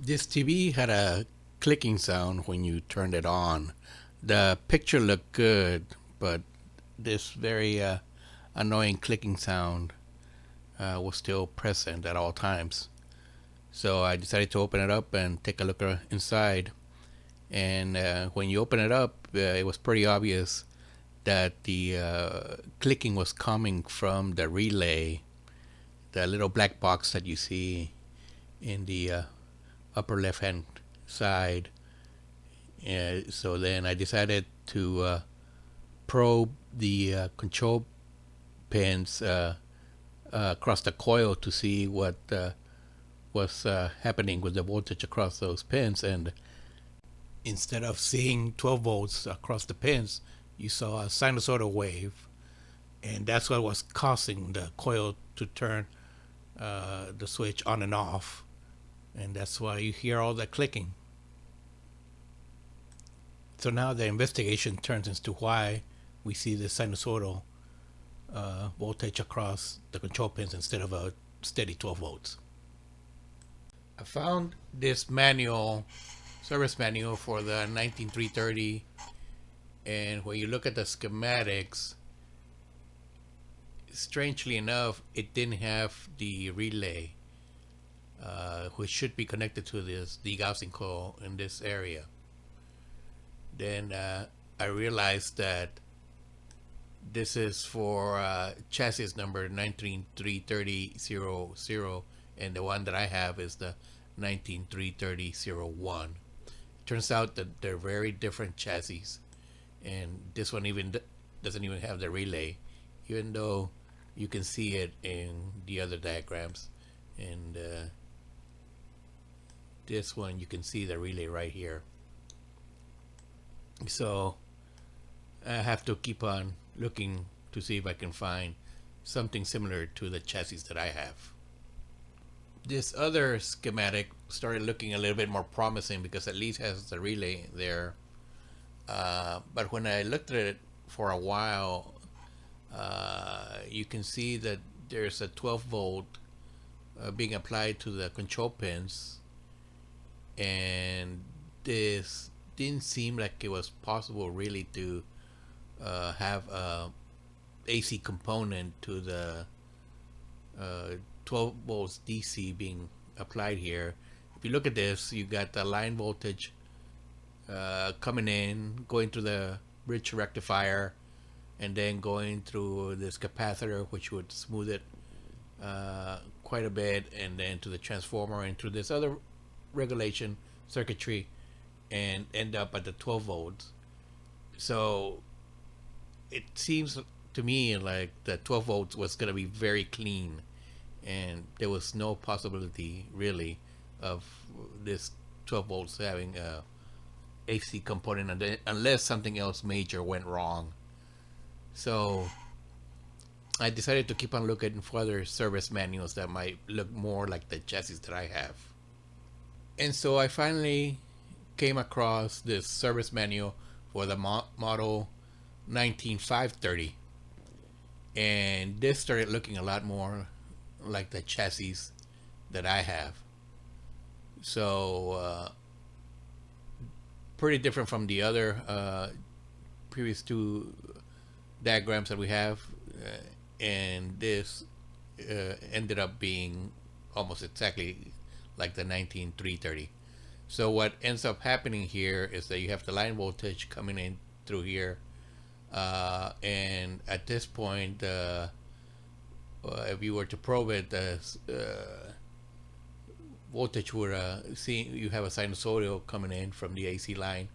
This TV had a clicking sound when you turned it on. The picture looked good, but this very annoying clicking sound was still present at all times. So I decided to open it up and take a look inside. And when you open it up, it was pretty obvious that the clicking was coming from the relay, the little black box that you see in the upper left hand side. So then I decided to probe the control pins across the coil to see what was happening with the voltage across those pins. And instead of seeing 12 volts across the pins, you saw a sinusoidal wave. And that's what was causing the coil to turn the switch on and off. And that's why you hear all that clicking. So now the investigation turns into why we see the sinusoidal voltage across the control pins instead of a steady 12 volts. I found this manual, service manual for the 19330, and when you look at the schematics, strangely enough, it didn't have the relay, which should be connected to this degaussing coil in this area. Then I realized that this is for chassis number 19330, and the one that I have is the 19330-01. Turns out that they're very different chassis, and this one even doesn't even have the relay, even though you can see it in the other diagrams. And this one, you can see the relay right here. So I have to keep on looking to see if I can find something similar to the chassis that I have. This other schematic started looking a little bit more promising because at least has the relay there. But when I looked at it for a while, you can see that there's a 12 volt being applied to the control pins, and this didn't seem like it was possible really to have a AC component to the 12 volts DC being applied here. If you look at this, you got the line voltage coming in, going through the bridge rectifier, and then going through this capacitor, which would smooth it quite a bit, and then to the transformer and through this other regulation circuitry, and end up at the 12 volts. So it seems to me like the 12 volts was going to be very clean, and there was no possibility really of this 12 volts having a AC component unless something else major went wrong. So I decided to keep on looking for other service manuals that might look more like the chassis that I have. And so I finally came across this service manual for the model 19530, and this started looking a lot more like the chassis that I have. So pretty different from the other previous two diagrams that we have, and this ended up being almost exactly like the 19330. So what ends up happening here is that you have the line voltage coming in through here, and at this point, if you were to probe it, the voltage would see you have a sinusoidal coming in from the AC line,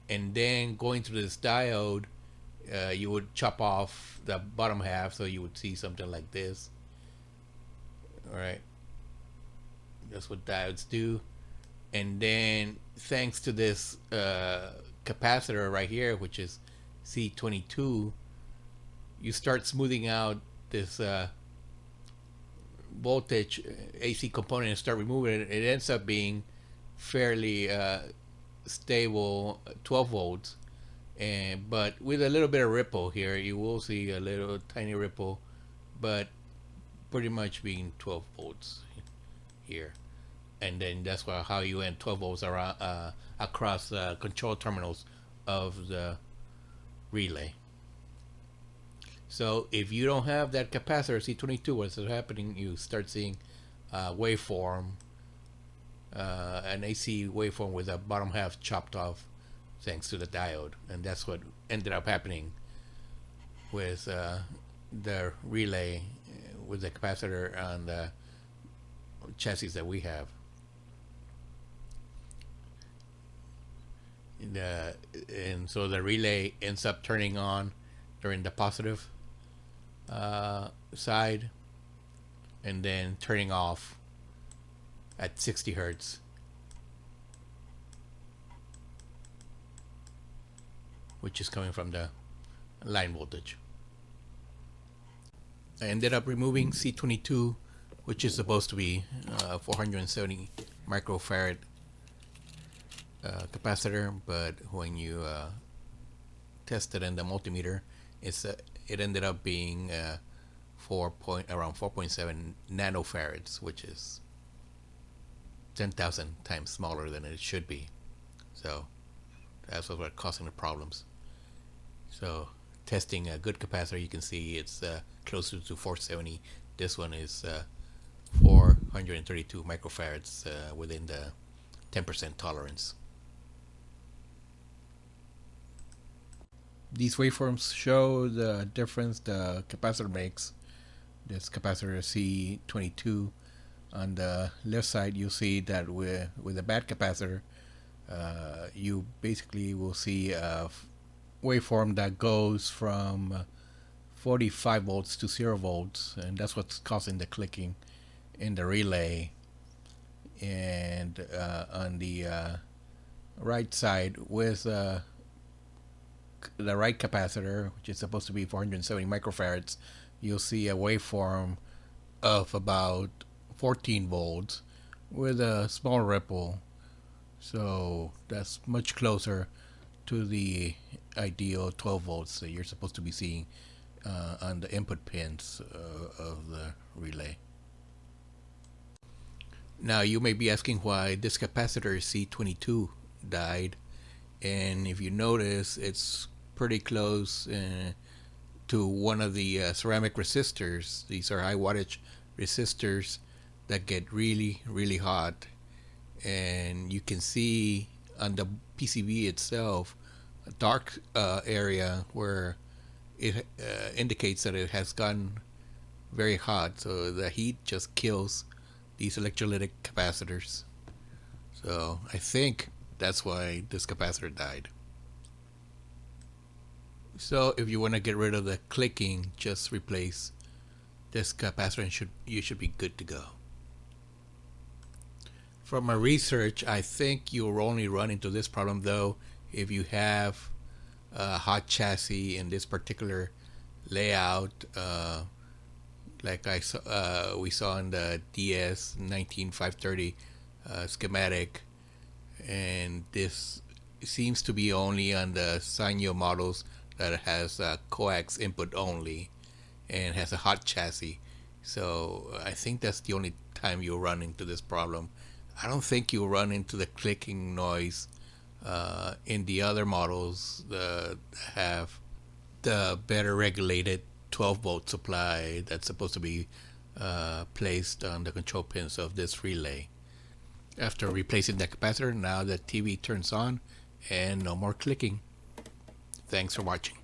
and then going through this diode, you would chop off the bottom half, so you would see something like this. All right, that's what diodes do. And then thanks to this capacitor right here, which is C22, you start smoothing out this voltage AC component and start removing it. It ends up being fairly stable 12 volts, but with a little bit of ripple here. You will see a little tiny ripple, but pretty much being 12 volts here. and then that's how you end 12 volts around across the control terminals of the relay. So if you don't have that capacitor C22, what's happening? You start seeing waveform, an AC waveform with the bottom half chopped off, thanks to the diode, and that's what ended up happening with the relay with the capacitor on the chassis that we have. And so the relay ends up turning on during the positive side, and then turning off at 60 hertz, which is coming from the line voltage. I ended up removing C22, which is supposed to be 470 microfarad capacitor, but when you test it in the multimeter, it ended up being around 4.7 nanofarads, which is 10,000 times smaller than it should be. So that's what's causing the problems. So testing a good capacitor, you can see it's closer to 470. This one is 432 microfarads within the 10% tolerance. These waveforms show the difference the capacitor makes. This capacitor C22. On the left side, you'll see that with a bad capacitor, you basically will see a waveform that goes from 45 volts to 0 volts, and that's what's causing the clicking in the relay. And on the right side, with the right capacitor, which is supposed to be 470 microfarads, you'll see a waveform of about 14 volts with a small ripple. So that's much closer to the ideal 12 volts that you're supposed to be seeing on the input pins of the relay. Now you may be asking why this capacitor C22 died, and if you notice, it's pretty close to one of the ceramic resistors. These are high wattage resistors that get really, really hot, and you can see on the PCB itself a dark area where it indicates that it has gotten very hot. So the heat just kills these electrolytic capacitors. So I think that's why this capacitor died. So if you want to get rid of the clicking, just replace this capacitor and you should be good to go. From my research, I think you'll only run into this problem though if you have a hot chassis in this particular layout, like we saw in the DS19330 schematic, and this seems to be only on the Sanyo models that has coax input only and has a hot chassis. So I think that's the only time you'll run into this problem. I don't think you'll run into the clicking noise in the other models that have the better regulated 12 volt supply that's supposed to be placed on the control pins of this relay. After replacing the capacitor, now the TV turns on and no more clicking. Thanks for watching.